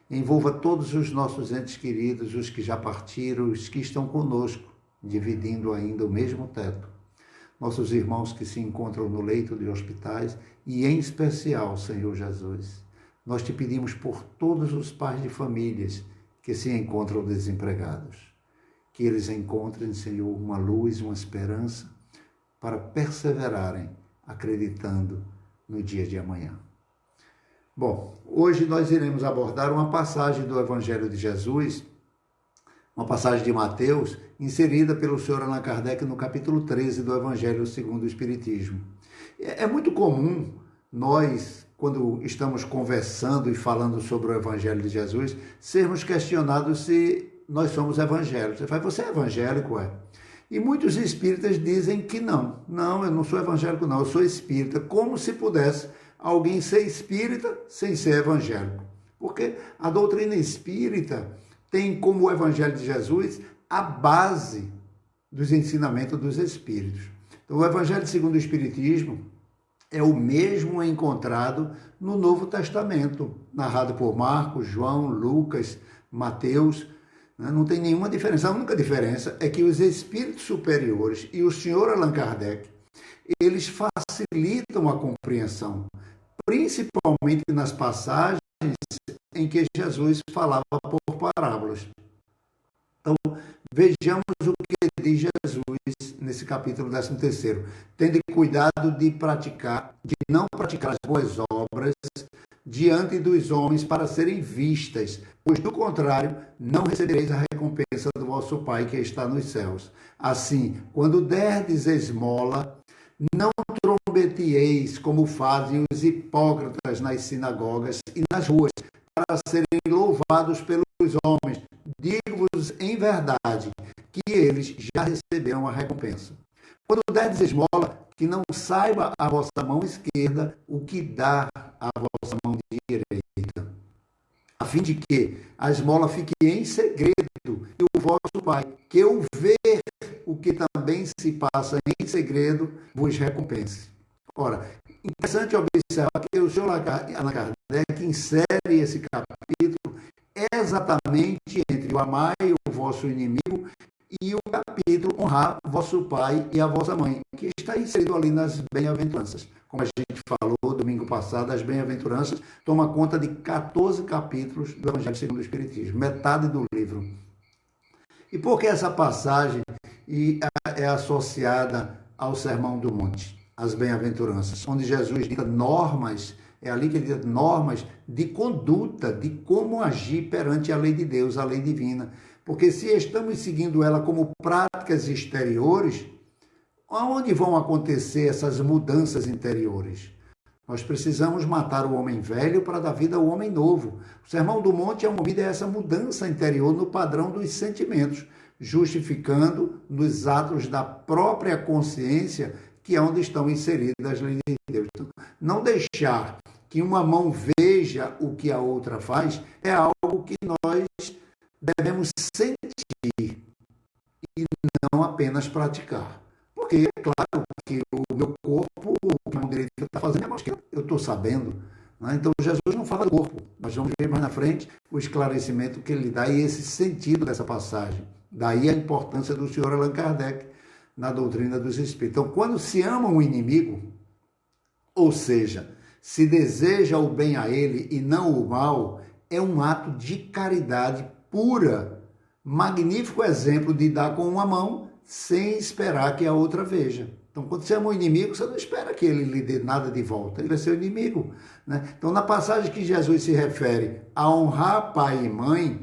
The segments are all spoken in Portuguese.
Envolva todos os nossos entes queridos, os que já partiram, os que estão conosco, dividindo ainda o mesmo teto. Nossos irmãos que se encontram no leito de hospitais e, em especial, Senhor Jesus, nós te pedimos por todos os pais de famílias que se encontram desempregados. Que eles encontrem, Senhor, uma luz, uma esperança para perseverarem, acreditando no dia de amanhã. Bom, hoje nós iremos abordar uma passagem do Evangelho de Jesus, uma passagem de Mateus, inserida pelo Sr. Allan Kardec no capítulo 13 do Evangelho segundo o Espiritismo. É muito comum nós, quando estamos conversando e falando sobre o Evangelho de Jesus, sermos questionados se nós somos evangélicos. Você fala, você é evangélico, é? E muitos espíritas dizem que não. Não, eu não sou evangélico, não, eu sou espírita. Como se pudesse alguém ser espírita sem ser evangélico. Porque a doutrina espírita tem como o Evangelho de Jesus a base dos ensinamentos dos espíritos. Então, o Evangelho segundo o Espiritismo é o mesmo encontrado no Novo Testamento, narrado por Marcos, João, Lucas, Mateus. Não tem nenhuma diferença. A única diferença é que os espíritos superiores e o Sr. Allan Kardec, eles facilitam a compreensão, principalmente nas passagens em que Jesus falava por parábolas. Então, vejamos o que diz Jesus nesse capítulo 13º. Tende cuidado de não praticar as boas obras diante dos homens para serem vistas, pois do contrário, não recebereis a recompensa do vosso Pai que está nos céus. Assim, quando derdes esmola, não trombetieis como fazem os hipócritas nas sinagogas e nas ruas, para serem louvados pelos homens. Digo-vos em verdade que eles já receberam a recompensa. Quando derdes esmola, que não saiba a vossa mão esquerda o que dá a vossa mão direita, a fim de que a esmola fique em segredo, e o vosso Pai, que o vê o que também se passa em segredo, vos recompense. Ora, interessante observar que o Sr. Allan Kardec insere esse capítulo exatamente entre o amai o vosso inimigo e o capítulo honrar vosso pai e a vossa mãe, que está inserido ali nas bem-aventuranças. Como a gente falou domingo passado, as bem-aventuranças toma conta de 14 capítulos do Evangelho segundo o Espiritismo, metade do livro. E por que essa passagem é associada ao Sermão do Monte, as bem-aventuranças, onde Jesus dita normas, é ali que ele dita normas de conduta, de como agir perante a lei de Deus, a lei divina. Porque se estamos seguindo ela como práticas exteriores, aonde vão acontecer essas mudanças interiores? Nós precisamos matar o homem velho para dar vida ao homem novo. O Sermão do Monte é uma vida essa mudança interior no padrão dos sentimentos, justificando nos atos da própria consciência, que é onde estão inseridas as leis de Deus. Então, não deixar que uma mão veja o que a outra faz é algo que nós devemos sentir e não apenas praticar. Porque é claro que o meu corpo, o que a mão direita está fazendo, é a mão esquerda. Eu estou sabendo. Né? Então, Jesus não fala do corpo. Nós vamos ver mais na frente o esclarecimento que ele dá e esse sentido dessa passagem. Daí a importância do Sr. Allan Kardec na doutrina dos Espíritos. Então, quando se ama um inimigo, ou seja, se deseja o bem a ele e não o mal, é um ato de caridade pura. Magnífico exemplo de dar com uma mão sem esperar que a outra veja. Então, quando você ama um inimigo, você não espera que ele lhe dê nada de volta. Ele é seu inimigo. Né? Então, na passagem que Jesus se refere a honrar pai e mãe,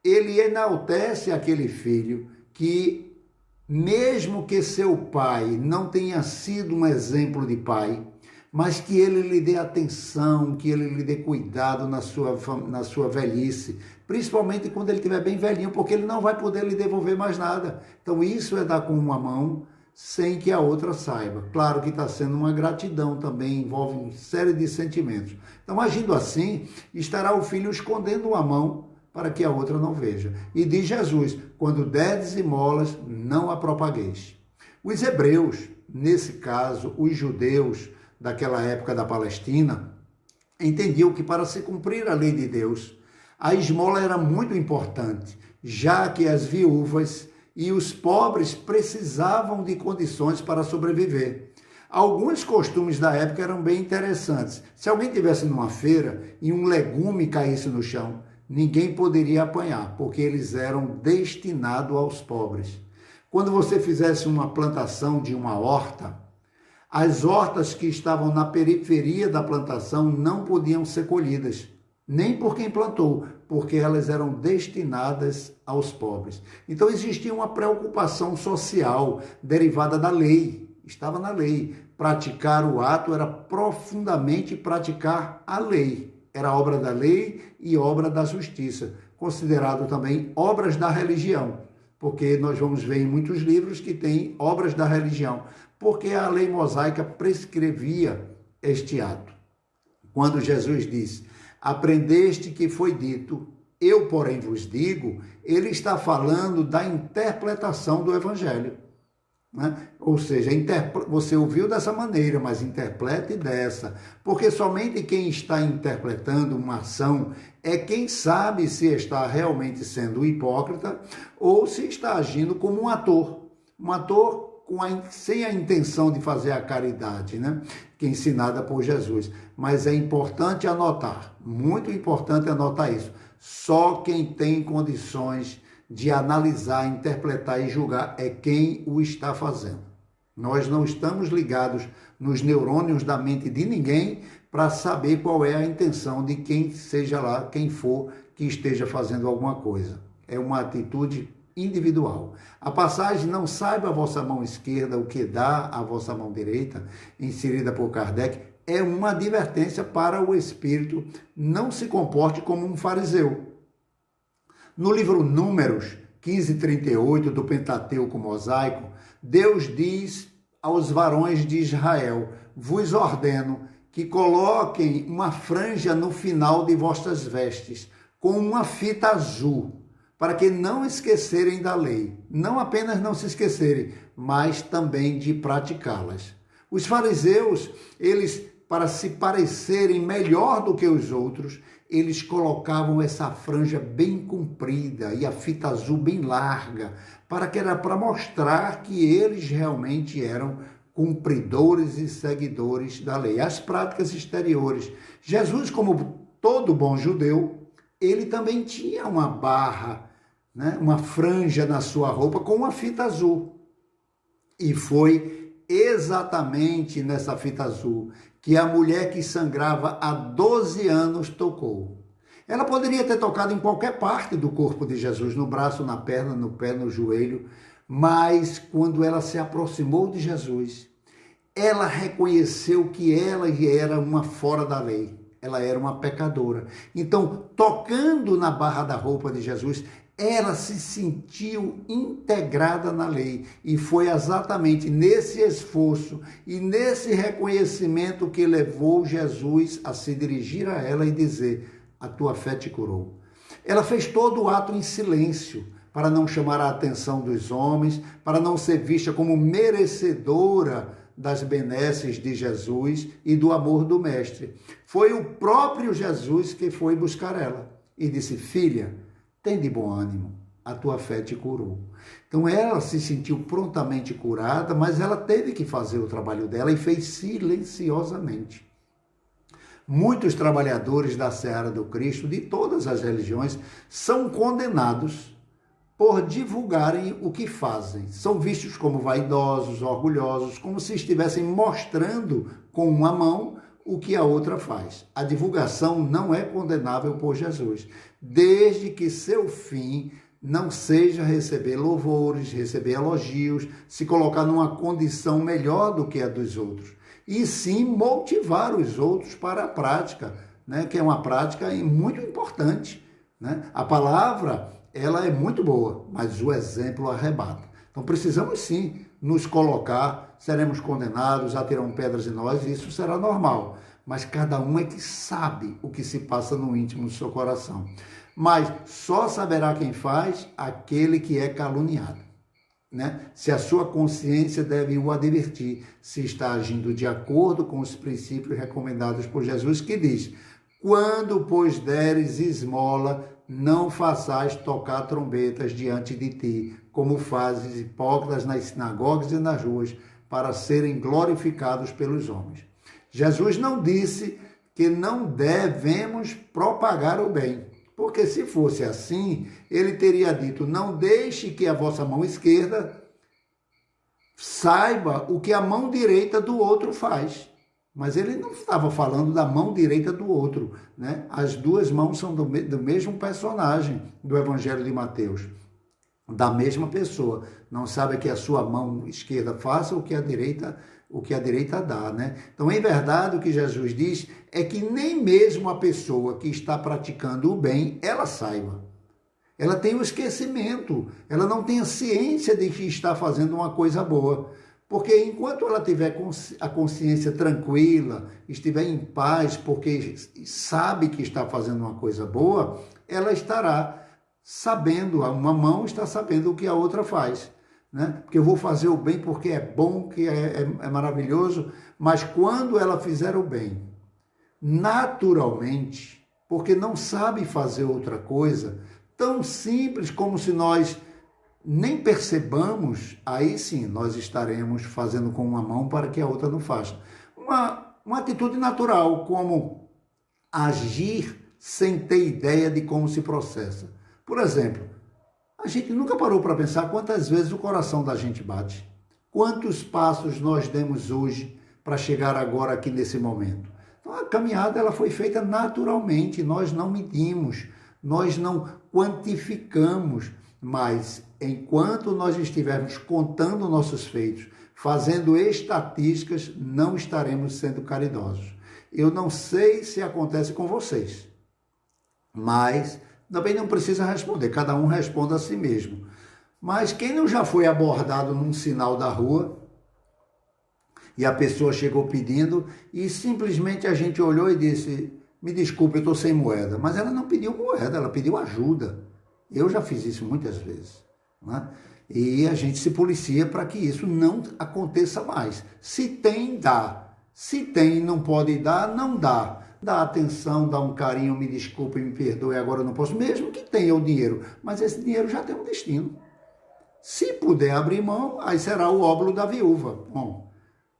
ele enaltece aquele filho que, mesmo que seu pai não tenha sido um exemplo de pai, mas que ele lhe dê atenção, que ele lhe dê cuidado na sua velhice, principalmente quando ele estiver bem velhinho, porque ele não vai poder lhe devolver mais nada. Então isso é dar com uma mão sem que a outra saiba. Claro que está sendo uma gratidão também, envolve uma série de sentimentos. Então, agindo assim, estará o filho escondendo uma mão para que a outra não veja. E diz Jesus, quando derdes esmolas, não a propagueis. Os hebreus, nesse caso, os judeus daquela época da Palestina, entendiam que para se cumprir a lei de Deus, A esmola era muito importante, já que as viúvas e os pobres precisavam de condições para sobreviver. Alguns costumes da época eram bem interessantes. Se alguém estivesse numa feira e um legume caísse no chão, ninguém poderia apanhar, porque eles eram destinados aos pobres. Quando você fizesse uma plantação de uma horta, as hortas que estavam na periferia da plantação não podiam ser colhidas, nem por quem plantou, porque elas eram destinadas aos pobres. Então existia uma preocupação social derivada da lei, estava na lei. Praticar o ato era profundamente praticar a lei. Era obra da lei e obra da justiça, considerado também obras da religião, porque nós vamos ver em muitos livros que tem obras da religião, porque a lei mosaica prescrevia este ato. Quando Jesus diz, aprendeste que foi dito, eu porém vos digo, ele está falando da interpretação do evangelho. Né? Ou seja, você ouviu dessa maneira, mas interprete dessa, porque somente quem está interpretando uma ação é quem sabe se está realmente sendo hipócrita ou se está agindo como um ator sem a intenção de fazer a caridade, né? Que é ensinada por Jesus. Mas é importante anotar, muito importante anotar isso. Só quem tem condições de analisar, interpretar e julgar é quem o está fazendo. Nós não estamos ligados nos neurônios da mente de ninguém para saber qual é a intenção de quem seja lá, quem for que esteja fazendo alguma coisa. É uma atitude individual. A passagem não saiba a vossa mão esquerda o que dá a vossa mão direita, inserida por Kardec, é uma advertência para o espírito não se comporte como um fariseu. No livro Números 15:38 do Pentateuco Mosaico, Deus diz aos varões de Israel, vos ordeno que coloquem uma franja no final de vossas vestes, com uma fita azul, para que não esquecerem da lei. Não apenas não se esquecerem, mas também de praticá-las. Os fariseus, eles, para se parecerem melhor do que os outros, eles colocavam essa franja bem comprida e a fita azul bem larga, para mostrar que eles realmente eram cumpridores e seguidores da lei. As práticas exteriores. Jesus, como todo bom judeu, ele também tinha uma barra, né, uma franja na sua roupa com uma fita azul. E foi exatamente nessa fita azul que a mulher que sangrava há 12 anos tocou. Ela poderia ter tocado em qualquer parte do corpo de Jesus, no braço, na perna, no pé, no joelho, mas quando ela se aproximou de Jesus, ela reconheceu que ela era uma fora da lei, ela era uma pecadora. Então, tocando na barra da roupa de Jesus, ela se sentiu integrada na lei e foi exatamente nesse esforço e nesse reconhecimento que levou Jesus a se dirigir a ela e dizer, a tua fé te curou. Ela fez todo o ato em silêncio, para não chamar a atenção dos homens, para não ser vista como merecedora das benesses de Jesus e do amor do Mestre. Foi o próprio Jesus que foi buscar ela e disse, filha, tem de bom ânimo, a tua fé te curou. Então ela se sentiu prontamente curada, mas ela teve que fazer o trabalho dela e fez silenciosamente. Muitos trabalhadores da seara do Cristo, de todas as religiões, são condenados por divulgarem o que fazem. São vistos como vaidosos, orgulhosos, como se estivessem mostrando com uma mão o que a outra faz. A divulgação não é condenável por Jesus, desde que seu fim não seja receber louvores, receber elogios, se colocar numa condição melhor do que a dos outros, e sim motivar os outros para a prática, né? Que é uma prática muito importante, né? A palavra, ela é muito boa, mas o exemplo arrebata. Então precisamos sim nos colocar, seremos condenados, atirarão pedras em nós, e isso será normal. Mas cada um é que sabe o que se passa no íntimo do seu coração. Mas só saberá quem faz aquele que é caluniado, né? Se a sua consciência deve o advertir, se está agindo de acordo com os princípios recomendados por Jesus, que diz, Quando, pois, deres esmola, não façais tocar trombetas diante de ti, como fazes hipócritas nas sinagogas e nas ruas, para serem glorificados pelos homens. Jesus não disse que não devemos propagar o bem, porque se fosse assim, ele teria dito, não deixe que a vossa mão esquerda saiba o que a mão direita do outro faz. Mas ele não estava falando da mão direita do outro, né? As duas mãos são do mesmo personagem do Evangelho de Mateus, da mesma pessoa. Não sabe que a sua mão esquerda faça o que a direita dá, né? Então, em verdade, o que Jesus diz é que nem mesmo a pessoa que está praticando o bem, ela saiba. Ela tem o esquecimento, ela não tem a ciência de que está fazendo uma coisa boa. Porque enquanto ela tiver a consciência tranquila, estiver em paz, porque sabe que está fazendo uma coisa boa, ela estará sabendo, uma mão está sabendo o que a outra faz. Né? Porque eu vou fazer o bem porque é bom, que é maravilhoso, mas quando ela fizer o bem, naturalmente, porque não sabe fazer outra coisa, tão simples como se nós nem percebamos, aí sim nós estaremos fazendo com uma mão para que a outra não faça. Uma atitude natural, como agir sem ter ideia de como se processa. Por exemplo, a gente nunca parou para pensar quantas vezes o coração da gente bate. Quantos passos nós demos hoje para chegar agora aqui nesse momento. Então a caminhada ela foi feita naturalmente, nós não medimos, nós não quantificamos, mas enquanto nós estivermos contando nossos feitos, fazendo estatísticas, não estaremos sendo caridosos. Eu não sei se acontece com vocês, mas também não precisa responder, cada um responde a si mesmo. Mas quem não já foi abordado num sinal da rua e a pessoa chegou pedindo e simplesmente a gente olhou e disse, me desculpe, eu estou sem moeda. Mas ela não pediu moeda, ela pediu ajuda. Eu já fiz isso muitas vezes, né? E a gente se policia para que isso não aconteça mais. Se tem, dá. Se tem e não pode dar, não dá. Dá atenção, dá um carinho, me desculpe, me perdoe, agora eu não posso. Mesmo que tenha o dinheiro, mas esse dinheiro já tem um destino. Se puder abrir mão, aí será o óbolo da viúva. Bom,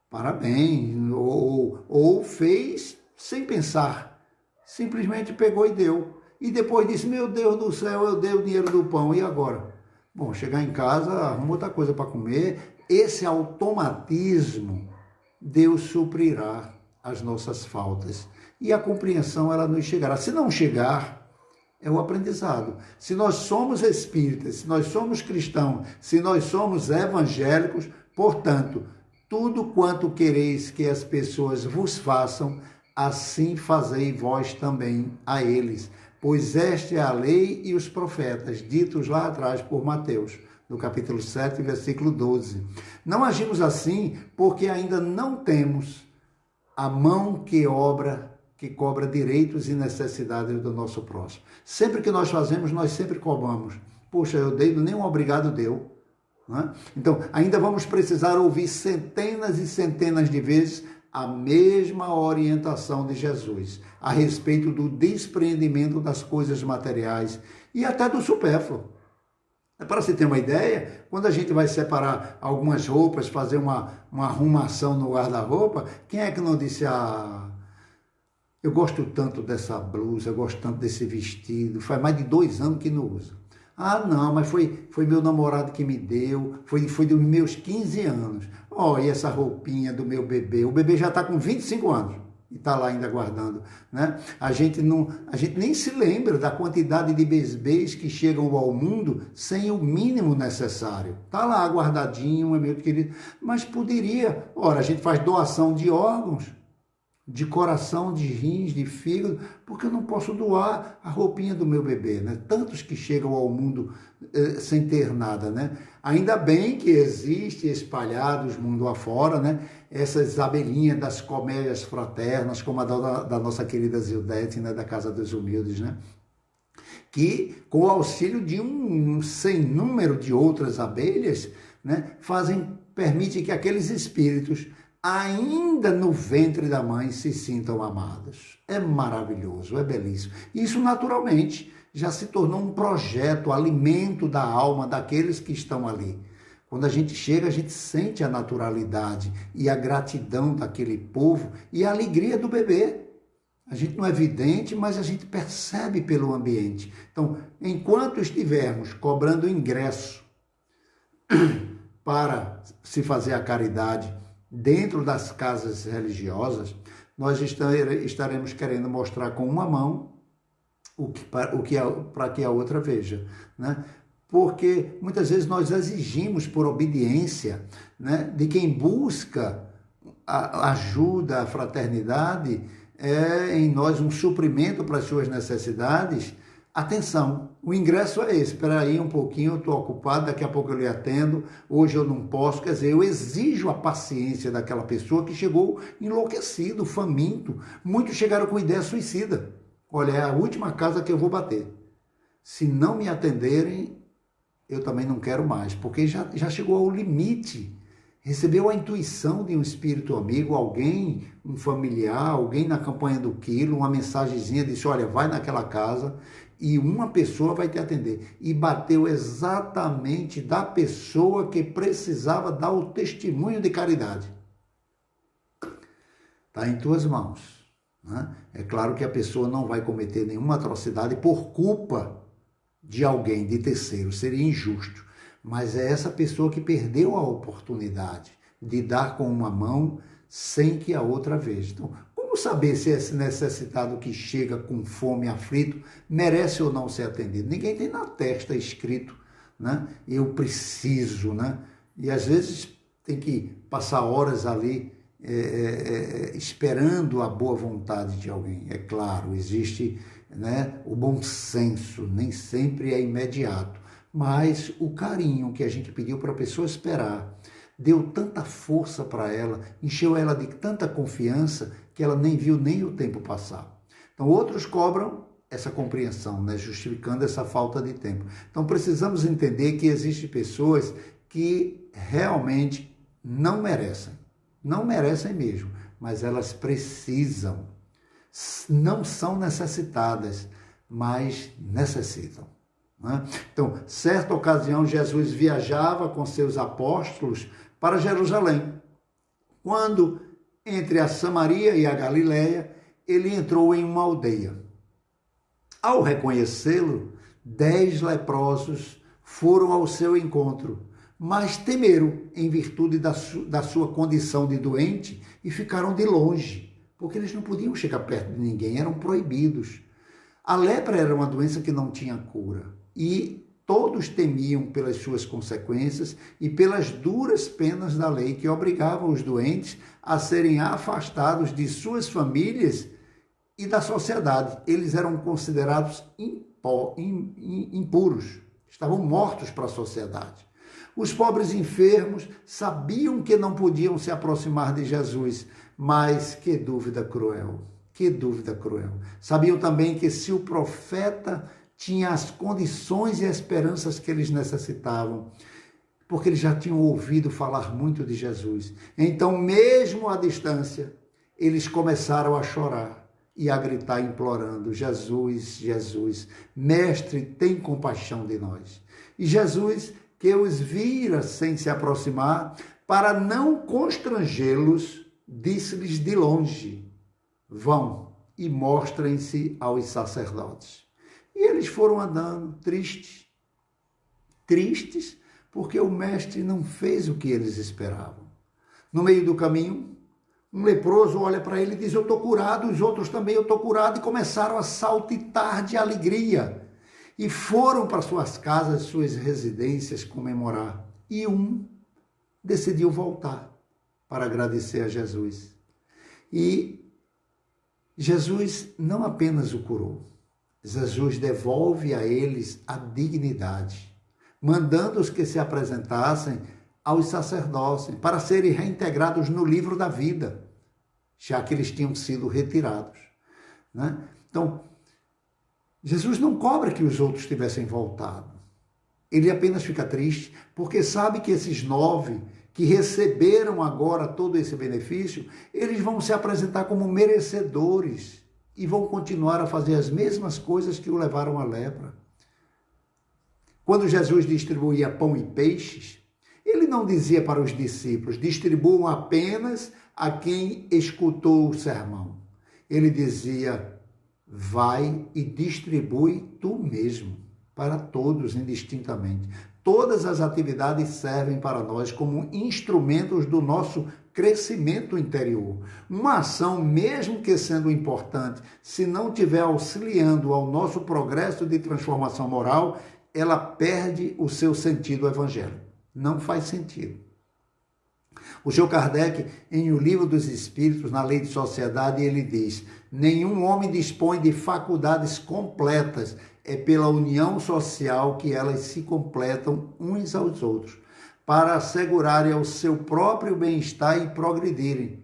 parabéns. Ou fez sem pensar. Simplesmente pegou e deu. E depois disse, meu Deus do céu, eu dei o dinheiro do pão, e agora? Bom, chegar em casa, arruma outra coisa para comer. Esse automatismo, Deus suprirá as nossas faltas. E a compreensão, ela nos chegará. Se não chegar, é o aprendizado. Se nós somos espíritas, se nós somos cristãos, se nós somos evangélicos, portanto, tudo quanto quereis que as pessoas vos façam, assim fazei vós também a eles. Pois esta é a lei e os profetas, ditos lá atrás por Mateus, no capítulo 7, versículo 12. Não agimos assim porque ainda não temos a mão que cobra direitos e necessidades do nosso próximo. Sempre que nós fazemos, nós sempre cobramos. Poxa, eu dei, nem um obrigado deu. Né? Então, ainda vamos precisar ouvir centenas e centenas de vezes a mesma orientação de Jesus a respeito do despreendimento das coisas materiais e até do supérfluo. Para se ter uma ideia, quando a gente vai separar algumas roupas, fazer uma arrumação no guarda-roupa, quem é que não disse, eu gosto tanto dessa blusa, eu gosto tanto desse vestido, faz mais de 2 anos que não uso. Não, mas foi meu namorado que me deu, foi dos meus 15 anos. E essa roupinha do meu bebê, o bebê já está com 25 anos e está lá ainda guardando, né? A gente nem se lembra da quantidade de bebês que chegam ao mundo sem o mínimo necessário. Está lá guardadinho, meu querido, mas poderia, a gente faz doação de órgãos, de coração, de rins, de fígado, porque eu não posso doar a roupinha do meu bebê, né? Tantos que chegam ao mundo sem ter nada, né? Ainda bem que existe espalhados mundo afora, né? Essas abelhinhas das comédias fraternas, como a da nossa querida Zildete, né? Da Casa dos Humildes, né? Que, com o auxílio de um sem número de outras abelhas, né? Permite que aqueles espíritos ainda no ventre da mãe se sintam amadas. É maravilhoso, é belíssimo. Isso naturalmente já se tornou um projeto, alimento da alma daqueles que estão ali. Quando a gente chega, a gente sente a naturalidade e a gratidão daquele povo e a alegria do bebê. A gente não é vidente, mas a gente percebe pelo ambiente. Então, enquanto estivermos cobrando ingresso para se fazer a caridade dentro das casas religiosas, nós estaremos querendo mostrar com uma mão para que a outra veja, né? Porque muitas vezes nós exigimos por obediência, né, de quem busca a ajuda, a fraternidade, em nós um suprimento para as suas necessidades. Atenção, o ingresso é esse, espera aí um pouquinho, eu estou ocupado, daqui a pouco eu lhe atendo, hoje eu não posso, quer dizer, eu exijo a paciência daquela pessoa que chegou enlouquecido, faminto, muitos chegaram com ideia suicida. Olha, é a última casa que eu vou bater. Se não me atenderem, eu também não quero mais, porque já chegou ao limite. Recebeu a intuição de um espírito amigo, alguém, um familiar, alguém na campanha do quilo, uma mensagenzinha, disse, olha, vai naquela casa e uma pessoa vai te atender. E bateu exatamente da pessoa que precisava dar o testemunho de caridade. Está em tuas mãos, né? É claro que a pessoa não vai cometer nenhuma atrocidade por culpa de alguém, de terceiro, seria injusto. Mas é essa pessoa que perdeu a oportunidade de dar com uma mão sem que a outra veja. Então, como saber se esse necessitado que chega com fome, aflito, merece ou não ser atendido? Ninguém tem na testa escrito, né? Eu preciso, né? E às vezes tem que passar horas ali esperando a boa vontade de alguém. É claro, existe, né, o bom senso, nem sempre é imediato. Mas o carinho que a gente pediu para a pessoa esperar deu tanta força para ela, encheu ela de tanta confiança que ela nem viu nem o tempo passar. Então, outros cobram essa compreensão, né, justificando essa falta de tempo. Então, precisamos entender que existem pessoas que realmente não merecem mesmo, mas elas precisam, não são necessitadas, mas necessitam. Então, certa ocasião, Jesus viajava com seus apóstolos para Jerusalém. Quando, entre a Samaria e a Galileia, ele entrou em uma aldeia. Ao reconhecê-lo, 10 leprosos foram ao seu encontro, mas temeram em virtude da sua condição de doente e ficaram de longe, porque eles não podiam chegar perto de ninguém, eram proibidos. A lepra era uma doença que não tinha cura. E todos temiam pelas suas consequências e pelas duras penas da lei que obrigavam os doentes a serem afastados de suas famílias e da sociedade. Eles eram considerados impuros, estavam mortos para a sociedade. Os pobres enfermos sabiam que não podiam se aproximar de Jesus, mas que dúvida cruel, que dúvida cruel. Sabiam também que se o profeta tinha as condições e esperanças que eles necessitavam, porque eles já tinham ouvido falar muito de Jesus. Então, mesmo à distância, eles começaram a chorar e a gritar implorando, Jesus, Jesus, Mestre, tem compaixão de nós. E Jesus, que os vira sem se aproximar, para não constrangê-los, disse-lhes de longe, vão e mostrem-se aos sacerdotes. E eles foram andando tristes, porque o mestre não fez o que eles esperavam. No meio do caminho, um leproso olha para ele e diz, eu estou curado, os outros também, eu estou curado, e começaram a saltitar de alegria. E foram para suas casas, suas residências comemorar. E um decidiu voltar para agradecer a Jesus. E Jesus não apenas o curou, Jesus devolve a eles a dignidade, mandando-os que se apresentassem aos sacerdotes para serem reintegrados no livro da vida, já que eles tinham sido retirados, né? Então, Jesus não cobra que os outros tivessem voltado. Ele apenas fica triste porque sabe que esses 9 que receberam agora todo esse benefício, eles vão se apresentar como merecedores e vão continuar a fazer as mesmas coisas que o levaram à lepra. Quando Jesus distribuía pão e peixes, ele não dizia para os discípulos: distribuam apenas a quem escutou o sermão. Ele dizia: vai e distribui tu mesmo, para todos indistintamente. Todas as atividades servem para nós como instrumentos do nosso crescimento interior. Uma ação, mesmo que sendo importante, se não estiver auxiliando ao nosso progresso de transformação moral, ela perde o seu sentido evangélico. Não faz sentido. O Senhor Kardec, em O Livro dos Espíritos, na Lei de Sociedade, ele diz: nenhum homem dispõe de faculdades completas, é pela união social que elas se completam uns aos outros, para assegurarem ao seu próprio bem-estar e progredirem,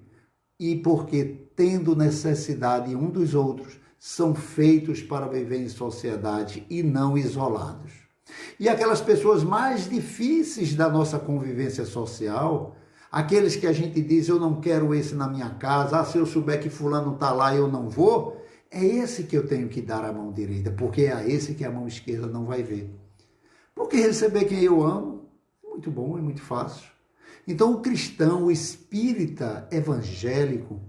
e porque, tendo necessidade um dos outros, são feitos para viver em sociedade e não isolados. E aquelas pessoas mais difíceis da nossa convivência social, aqueles que a gente diz: eu não quero esse na minha casa, se eu souber que fulano está lá eu não vou, é esse que eu tenho que dar a mão direita, porque é a esse que a mão esquerda não vai ver. Porque receber quem eu amo é muito bom, é muito fácil. Então o cristão, o espírita evangélico,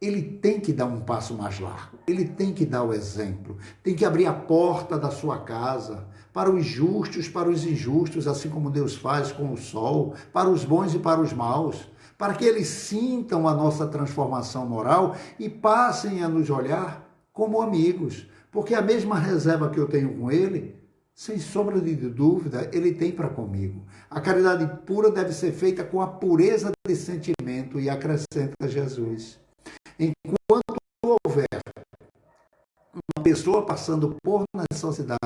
ele tem que dar um passo mais largo, ele tem que dar o exemplo, tem que abrir a porta da sua casa para os justos, para os injustos, assim como Deus faz com o sol, para os bons e para os maus, para que eles sintam a nossa transformação moral e passem a nos olhar como amigos, porque a mesma reserva que eu tenho com ele, sem sombra de dúvida, ele tem para comigo. A caridade pura deve ser feita com a pureza de sentimento, e acrescenta Jesus: enquanto houver uma pessoa passando por necessidade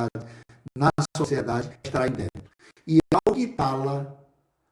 na sociedade, estará em débito, e ao quitá-la,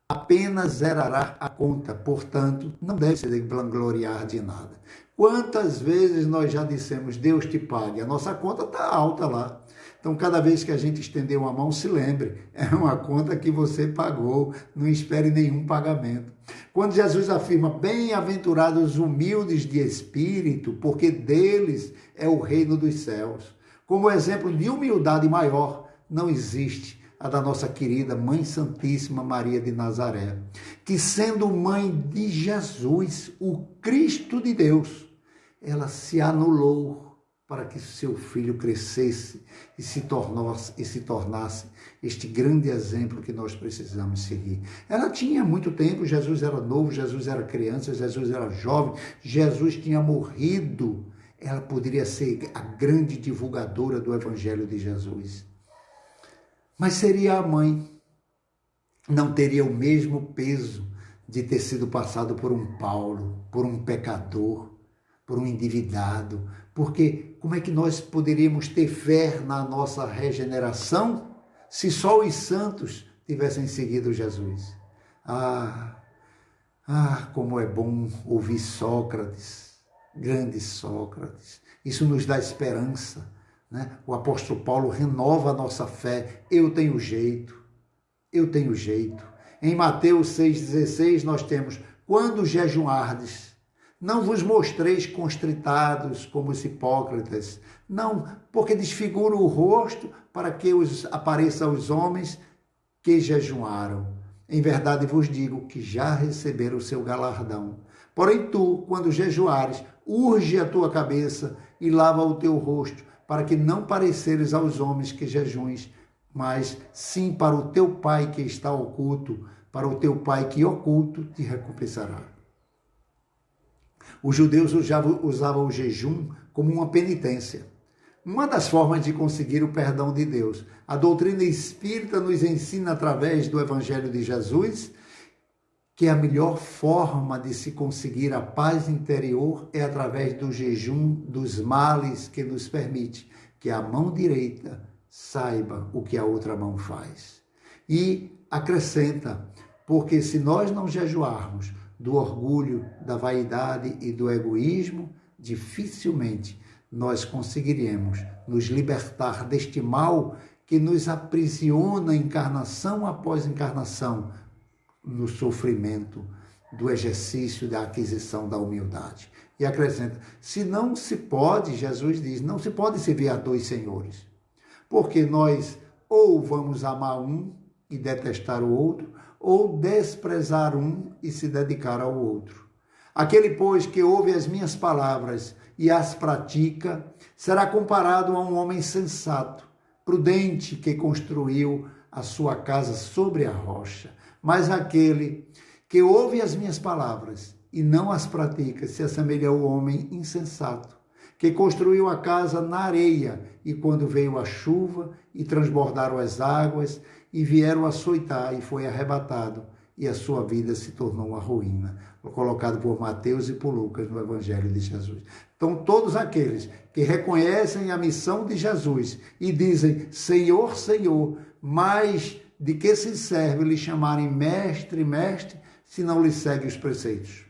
apenas zerará a conta. Portanto, não deve se vangloriar de nada. Quantas vezes nós já dissemos: Deus te pague, a nossa conta está alta lá. Então, cada vez que a gente estender uma mão, se lembre, é uma conta que você pagou, não espere nenhum pagamento. Quando Jesus afirma: bem-aventurados os humildes de espírito, porque deles é o reino dos céus, como exemplo de humildade maior, não existe a da nossa querida Mãe Santíssima Maria de Nazaré, que, sendo mãe de Jesus, o Cristo de Deus, ela se anulou para que seu filho crescesse e se tornasse este grande exemplo que nós precisamos seguir. Ela tinha muito tempo, Jesus era novo, Jesus era criança, Jesus era jovem, Jesus tinha morrido. Ela poderia ser a grande divulgadora do Evangelho de Jesus. Mas seria a mãe, não teria o mesmo peso de ter sido passado por um Paulo, por um pecador, por um endividado. Porque como é que nós poderíamos ter fé na nossa regeneração se só os santos tivessem seguido Jesus? Como é bom ouvir Sócrates, grande Sócrates. Isso nos dá esperança, né? O apóstolo Paulo renova a nossa fé. Eu tenho jeito. Em Mateus 6,16 nós temos: quando jejuardes, não vos mostreis constritados como os hipócritas, não, porque desfigura o rosto para que apareça aos homens que jejuaram. Em verdade vos digo que já receberam o seu galardão. Porém tu, quando jejuares, urge a tua cabeça e lava o teu rosto, para que não pareceres aos homens que jejuns, mas sim para o teu Pai que está oculto, para o teu Pai que oculto te recompensará. Os judeus usavam o jejum como uma penitência, uma das formas de conseguir o perdão de Deus. A doutrina espírita nos ensina, através do Evangelho de Jesus, que a melhor forma de se conseguir a paz interior é através do jejum dos males que nos permite que a mão direita saiba o que a outra mão faz. E acrescenta: porque se nós não jejuarmos do orgulho, da vaidade e do egoísmo, dificilmente nós conseguiremos nos libertar deste mal que nos aprisiona encarnação após encarnação, no sofrimento do exercício da aquisição da humildade. E acrescenta, se não se pode, Jesus diz, não se pode servir a dois senhores, porque nós ou vamos amar um e detestar o outro, ou desprezar um e se dedicar ao outro. Aquele, pois, que ouve as minhas palavras e as pratica, será comparado a um homem sensato, prudente, que construiu a sua casa sobre a rocha. Mas aquele que ouve as minhas palavras e não as pratica, se assemelha ao homem insensato, que construiu a casa na areia, e quando veio a chuva e transbordaram as águas, e vieram açoitar, e foi arrebatado, e a sua vida se tornou uma ruína. Colocado por Mateus e por Lucas no Evangelho de Jesus. Então, todos aqueles que reconhecem a missão de Jesus e dizem, Senhor, Senhor, mas de que se serve lhe chamarem mestre, mestre, se não lhe segue os preceitos?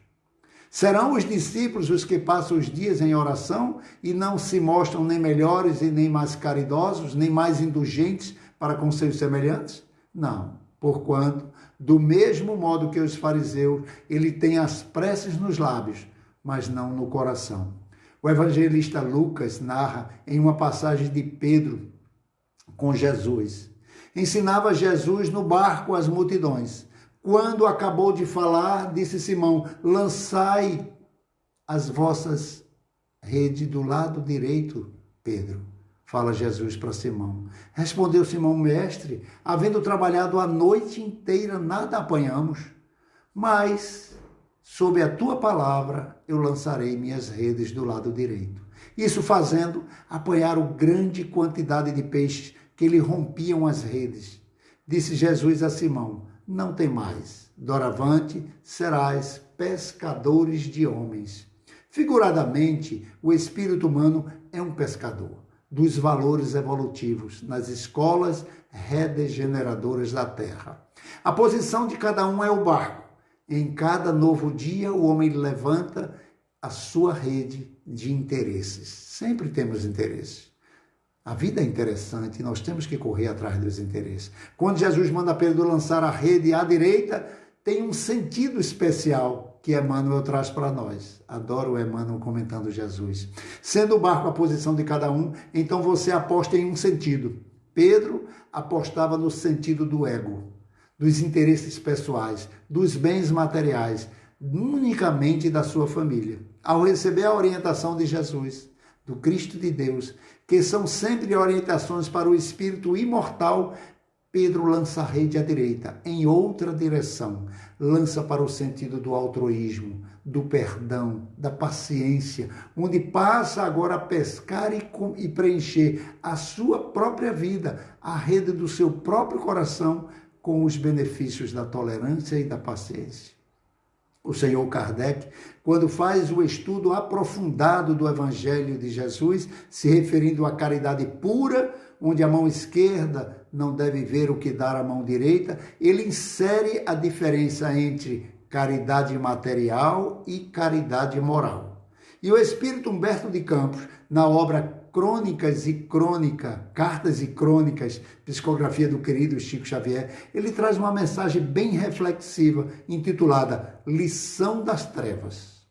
Serão os discípulos os que passam os dias em oração e não se mostram nem melhores e nem mais caridosos, nem mais indulgentes para com seus semelhantes? Não, porquanto, do mesmo modo que os fariseus, ele tem as preces nos lábios, mas não no coração. O evangelista Lucas narra em uma passagem de Pedro com Jesus. Ensinava Jesus no barco às multidões. Quando acabou de falar, disse Simão, lançai as vossas redes do lado direito, Pedro. Fala Jesus para Simão. Respondeu Simão, mestre, havendo trabalhado a noite inteira, nada apanhamos, mas sob a tua palavra eu lançarei minhas redes do lado direito. Isso fazendo, apanharam grande quantidade de peixes que lhe rompiam as redes. Disse Jesus a Simão, não tem mais, doravante serás pescadores de homens. Figuradamente, o espírito humano é um pescador dos valores evolutivos nas escolas redegeneradoras da Terra. A posição de cada um é o barco. Em cada novo dia, o homem levanta a sua rede de interesses. Sempre temos interesses. A vida é interessante e nós temos que correr atrás dos interesses. Quando Jesus manda Pedro lançar a rede à direita, tem um sentido especial que Emmanuel traz para nós. Adoro o Emmanuel comentando Jesus. Sendo o barco a posição de cada um, então você aposta em um sentido. Pedro apostava no sentido do ego, dos interesses pessoais, dos bens materiais, unicamente da sua família. Ao receber a orientação de Jesus, do Cristo de Deus, que são sempre orientações para o espírito imortal, Pedro lança a rede à direita, em outra direção, lança para o sentido do altruísmo, do perdão, da paciência, onde passa agora a pescar e preencher a sua própria vida, a rede do seu próprio coração, com os benefícios da tolerância e da paciência. O Senhor Kardec, quando faz o estudo aprofundado do Evangelho de Jesus, se referindo à caridade pura, onde a mão esquerda não deve ver o que dá a mão direita, ele insere a diferença entre caridade material e caridade moral. E o espírito Humberto de Campos, na obra Crônicas e Crônica, Cartas e Crônicas, psicografia do querido Chico Xavier, ele traz uma mensagem bem reflexiva, intitulada Lição das Trevas.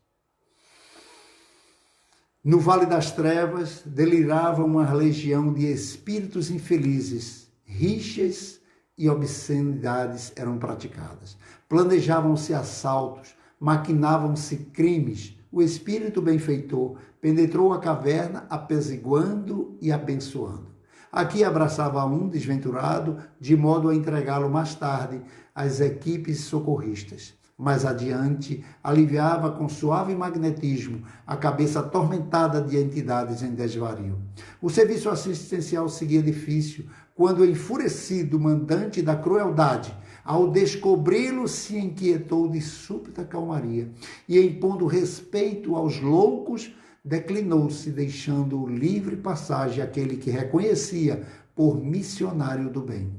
No Vale das Trevas, delirava uma legião de espíritos infelizes, rixas e obscenidades eram praticadas. Planejavam-se assaltos, maquinavam-se crimes. O espírito benfeitor penetrou a caverna, apesiguando e abençoando. Aqui abraçava um desventurado, de modo a entregá-lo mais tarde às equipes socorristas. Mais adiante, aliviava com suave magnetismo a cabeça atormentada de entidades em desvario. O serviço assistencial seguia difícil, quando, enfurecido, o mandante da crueldade, ao descobri-lo, se inquietou de súbita calmaria e, impondo respeito aos loucos, declinou-se, deixando livre passagem àquele que reconhecia por missionário do bem.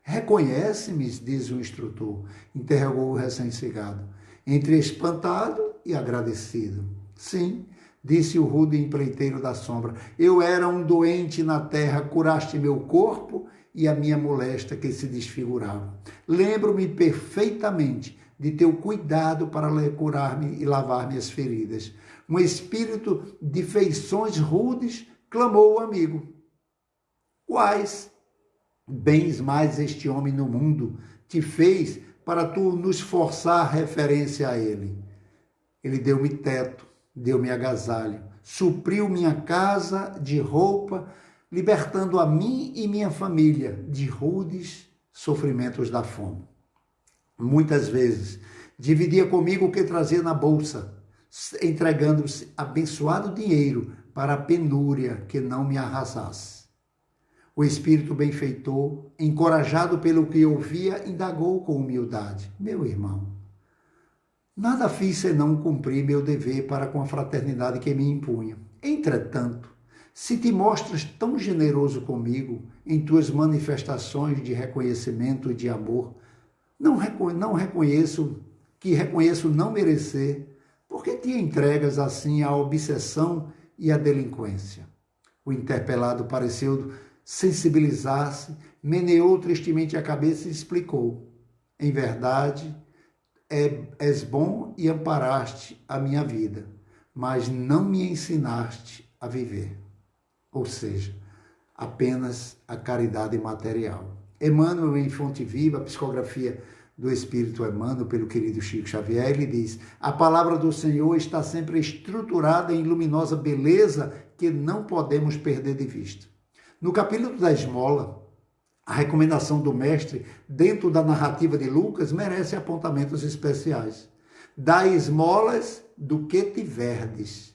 Reconhece-me, diz o instrutor, interrogou o recém-chegado, entre espantado e agradecido. Sim, disse o rude empreiteiro da sombra, eu era um doente na terra, curaste meu corpo e a minha moléstia que se desfigurava. Lembro-me perfeitamente de teu cuidado para curar-me e lavar minhas feridas. Um espírito de feições rudes clamou o amigo. Quais bens mais este homem no mundo te fez para tu nos forçar referência a ele? Ele deu-me teto, deu-me agasalho, supriu minha casa de roupa, libertando a mim e minha família de rudes sofrimentos da fome. Muitas vezes dividia comigo o que trazia na bolsa, entregando-se abençoado dinheiro para a penúria que não me arrasasse. O espírito benfeitor, encorajado pelo que ouvia, indagou com humildade: meu irmão, nada fiz senão cumprir meu dever para com a fraternidade que me impunha. Entretanto, se te mostras tão generoso comigo em tuas manifestações de reconhecimento e de amor, não reconheço não merecer, por que te entregas assim à obsessão e à delinquência? O interpelado pareceu sensibilizar-se, meneou tristemente a cabeça e explicou: em verdade, és bom e amparaste a minha vida, mas não me ensinaste a viver. Ou seja, apenas a caridade material. Emmanuel, em Fonte Viva, a psicografia do Espírito Emmanuel, pelo querido Chico Xavier, ele diz: a palavra do Senhor está sempre estruturada em luminosa beleza que não podemos perder de vista. No capítulo da esmola, a recomendação do mestre, dentro da narrativa de Lucas, merece apontamentos especiais. Dai esmolas do que tiverdes.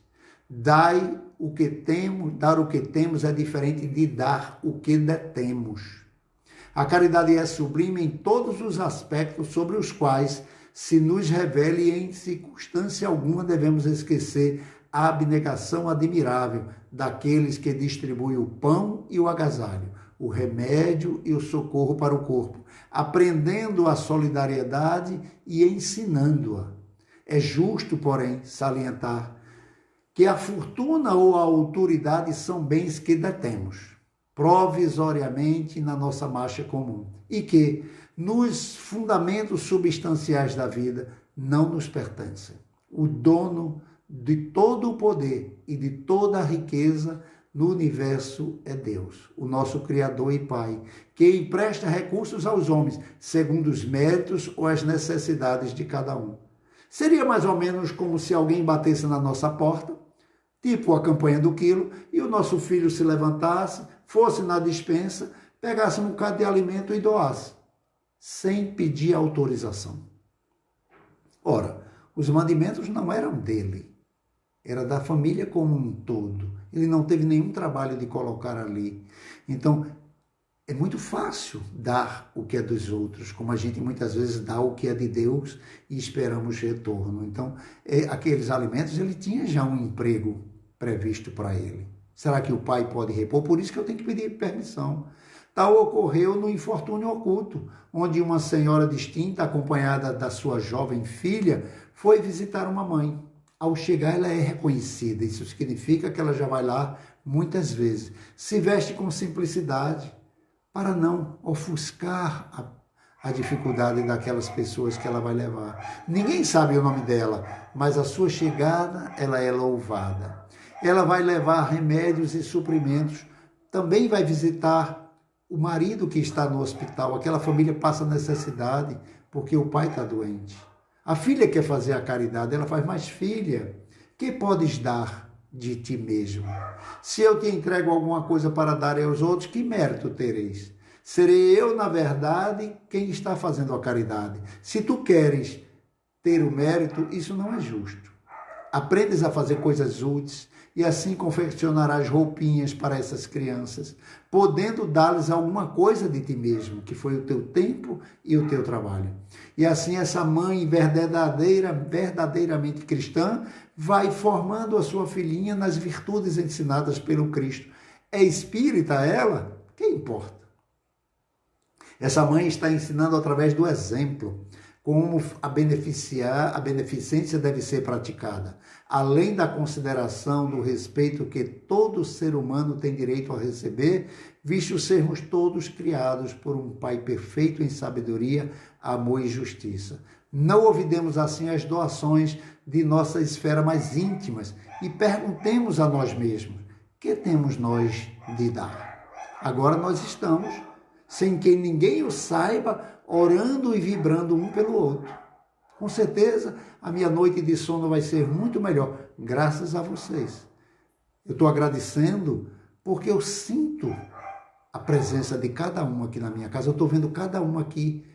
Dar o que temos é diferente de dar o que detemos. A caridade é sublime em todos os aspectos sobre os quais se nos revele e em circunstância alguma devemos esquecer a abnegação admirável daqueles que distribuem o pão e o agasalho, o remédio e o socorro para o corpo, aprendendo a solidariedade e ensinando-a. É justo, porém, salientar que a fortuna ou a autoridade são bens que detemos provisoriamente na nossa marcha comum e que, nos fundamentos substanciais da vida, não nos pertencem. O dono de todo o poder e de toda a riqueza no universo é Deus, o nosso Criador e Pai, que empresta recursos aos homens, segundo os méritos ou as necessidades de cada um. Seria mais ou menos como se alguém batesse na nossa porta, tipo a campanha do quilo, e o nosso filho se levantasse, fosse na despensa, pegasse um bocado de alimento e doasse, sem pedir autorização. Ora, os mandimentos não eram dele, era da família como um todo. Ele não teve nenhum trabalho de colocar ali. Então, é muito fácil dar o que é dos outros, como a gente muitas vezes dá o que é de Deus e esperamos retorno. Então, aqueles alimentos, ele tinha já um emprego previsto para ele. Será que o pai pode repor? Por isso que eu tenho que pedir permissão. Tal ocorreu no infortúnio oculto, onde uma senhora distinta, acompanhada da sua jovem filha, foi visitar uma mãe. Ao chegar, ela é reconhecida. Isso significa que ela já vai lá muitas vezes. Se veste com simplicidade, para não ofuscar a dificuldade daquelas pessoas que ela vai levar. Ninguém sabe o nome dela, mas a sua chegada, ela é louvada. Ela vai levar remédios e suprimentos, também vai visitar o marido que está no hospital. Aquela família passa necessidade porque o pai está doente. A filha quer fazer a caridade, ela faz: mas filha, que podes dar de ti mesmo? Se eu te entrego alguma coisa para dar aos outros, que mérito tereis? Serei eu, na verdade, quem está fazendo a caridade. Se tu queres ter o mérito, isso não é justo. Aprendes a fazer coisas úteis e assim confeccionarás roupinhas para essas crianças, podendo dar-lhes alguma coisa de ti mesmo, que foi o teu tempo e o teu trabalho. E assim essa mãe verdadeiramente cristã vai formando a sua filhinha nas virtudes ensinadas pelo Cristo. É espírita ela? Que importa? Essa mãe está ensinando através do exemplo como a beneficência deve ser praticada, além da consideração do respeito que todo ser humano tem direito a receber visto sermos todos criados por um Pai perfeito em sabedoria, amor e justiça. Não olvidemos assim as doações de nossa esfera mais íntimas e perguntemos a nós mesmos, que temos nós de dar? Agora nós estamos, sem que ninguém o saiba, orando e vibrando um pelo outro. Com certeza, a minha noite de sono vai ser muito melhor, graças a vocês. Eu estou agradecendo porque eu sinto a presença de cada um aqui na minha casa. Eu estou vendo cada um aqui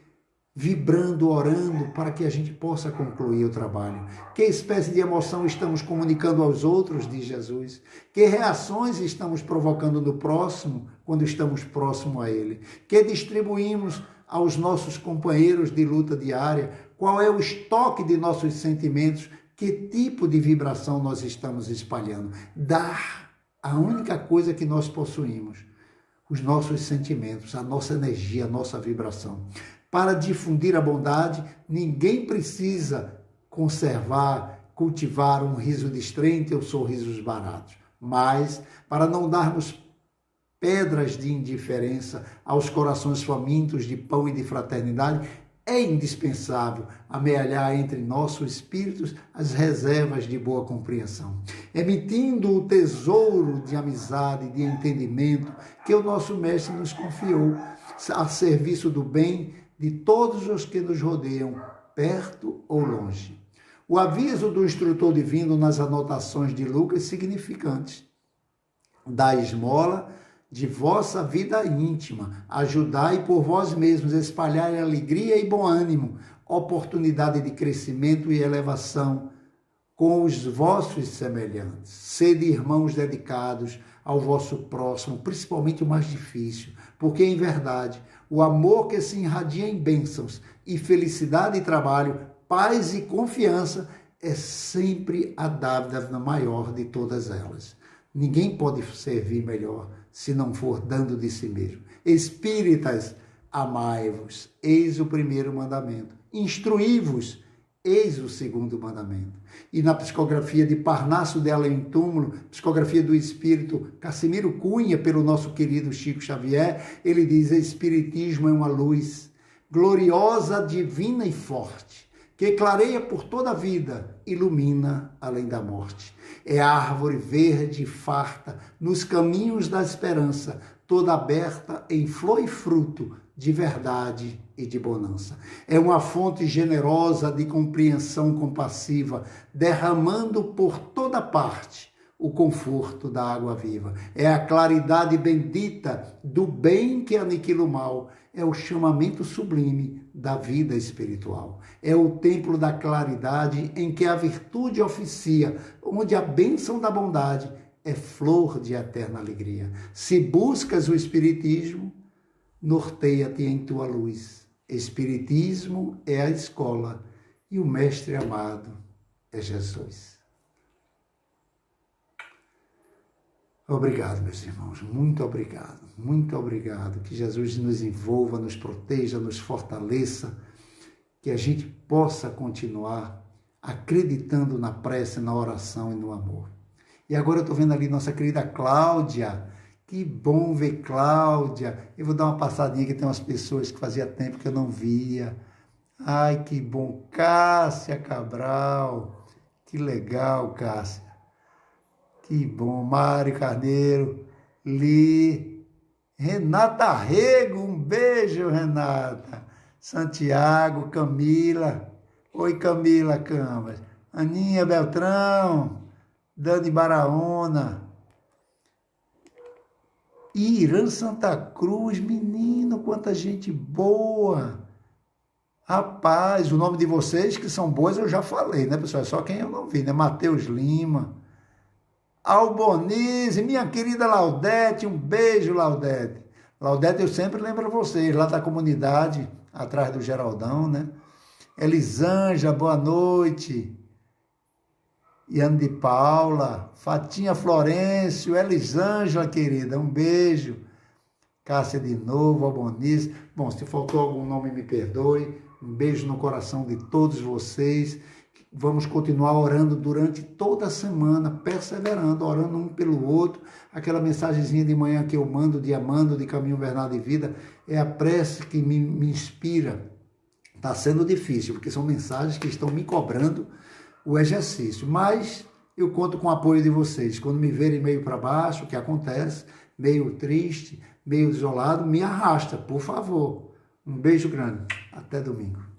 vibrando, orando para que a gente possa concluir o trabalho. Que espécie de emoção estamos comunicando aos outros de Jesus? Que reações estamos provocando no próximo quando estamos próximo a Ele? Que distribuímos aos nossos companheiros de luta diária? Qual é o estoque de nossos sentimentos? Que tipo de vibração nós estamos espalhando? Dar a única coisa que nós possuímos, os nossos sentimentos, a nossa energia, a nossa vibração. Para difundir a bondade, ninguém precisa conservar, cultivar um riso distrente ou sorrisos baratos. Mas, para não darmos pedras de indiferença aos corações famintos de pão e de fraternidade, é indispensável amealhar entre nossos espíritos as reservas de boa compreensão, emitindo o tesouro de amizade e de entendimento que o nosso Mestre nos confiou, a serviço do bem de todos os que nos rodeiam, perto ou longe. O aviso do instrutor divino nas anotações de Lucas significantes: da esmola de vossa vida íntima, ajudai por vós mesmos, espalhai alegria e bom ânimo, oportunidade de crescimento e elevação com os vossos semelhantes. Sede irmãos dedicados ao vosso próximo, principalmente o mais difícil, porque em verdade o amor que se irradia em bênçãos e felicidade e trabalho, paz e confiança é sempre a dávida maior de todas elas. Ninguém pode servir melhor se não for dando de si mesmo. Espíritas, amai-vos, eis o primeiro mandamento. Instruí-vos, eis o segundo mandamento. E na psicografia de Parnaso de Além Túmulo, psicografia do espírito Cassimiro Cunha, pelo nosso querido Chico Xavier, ele diz: Espiritismo é uma luz gloriosa, divina e forte, que clareia por toda a vida, ilumina além da morte. É a árvore verde e farta nos caminhos da esperança, toda aberta em flor e fruto de verdade e de bonança. É uma fonte generosa de compreensão compassiva, derramando por toda parte o conforto da água viva. É a claridade bendita do bem que aniquila o mal. É o chamamento sublime da vida espiritual. É o templo da claridade em que a virtude oficia, onde a bênção da bondade é flor de eterna alegria. Se buscas o Espiritismo, norteia-te em tua luz. Espiritismo é a escola e o mestre amado é Jesus. Obrigado, meus irmãos, muito obrigado, muito obrigado. Que Jesus nos envolva, nos proteja, nos fortaleça, que a gente possa continuar acreditando na prece, na oração e no amor. E agora eu estou vendo ali nossa querida Cláudia. Que bom ver Cláudia. Eu vou dar uma passadinha, que tem umas pessoas que fazia tempo que eu não via. Ai, que bom. Cássia Cabral. Que legal, Cássia. Que bom. Mário Carneiro. Li. Renata Rego. Um beijo, Renata. Santiago. Camila. Oi, Camila Câmara. Aninha Beltrão. Dani Baraona. Irã Santa Cruz, menino, quanta gente boa. Rapaz, o nome de vocês que são boas eu já falei, né, pessoal? É só quem eu não vi, né? Matheus Lima. Albonize, minha querida Laudete, um beijo, Laudete. Laudete, eu sempre lembro vocês, lá da comunidade, atrás do Geraldão, né? Elisângela, boa noite. Iane de Paula, Fatinha Florencio, Elisângela, querida, um beijo. Cássia de novo, Albonize. Bom, se faltou algum nome, me perdoe. Um beijo no coração de todos vocês. vamos continuar orando durante toda a semana, perseverando, orando um pelo outro. Aquela mensagenzinha de manhã que eu mando, de Amando, de Caminho, Verdade e Vida, é a prece que me inspira. Está sendo difícil, porque são mensagens que estão me cobrando o exercício, mas eu conto com o apoio de vocês. Quando me verem meio para baixo, o que acontece, meio triste, meio isolado, me arrasta, por favor. Um beijo grande. Até domingo.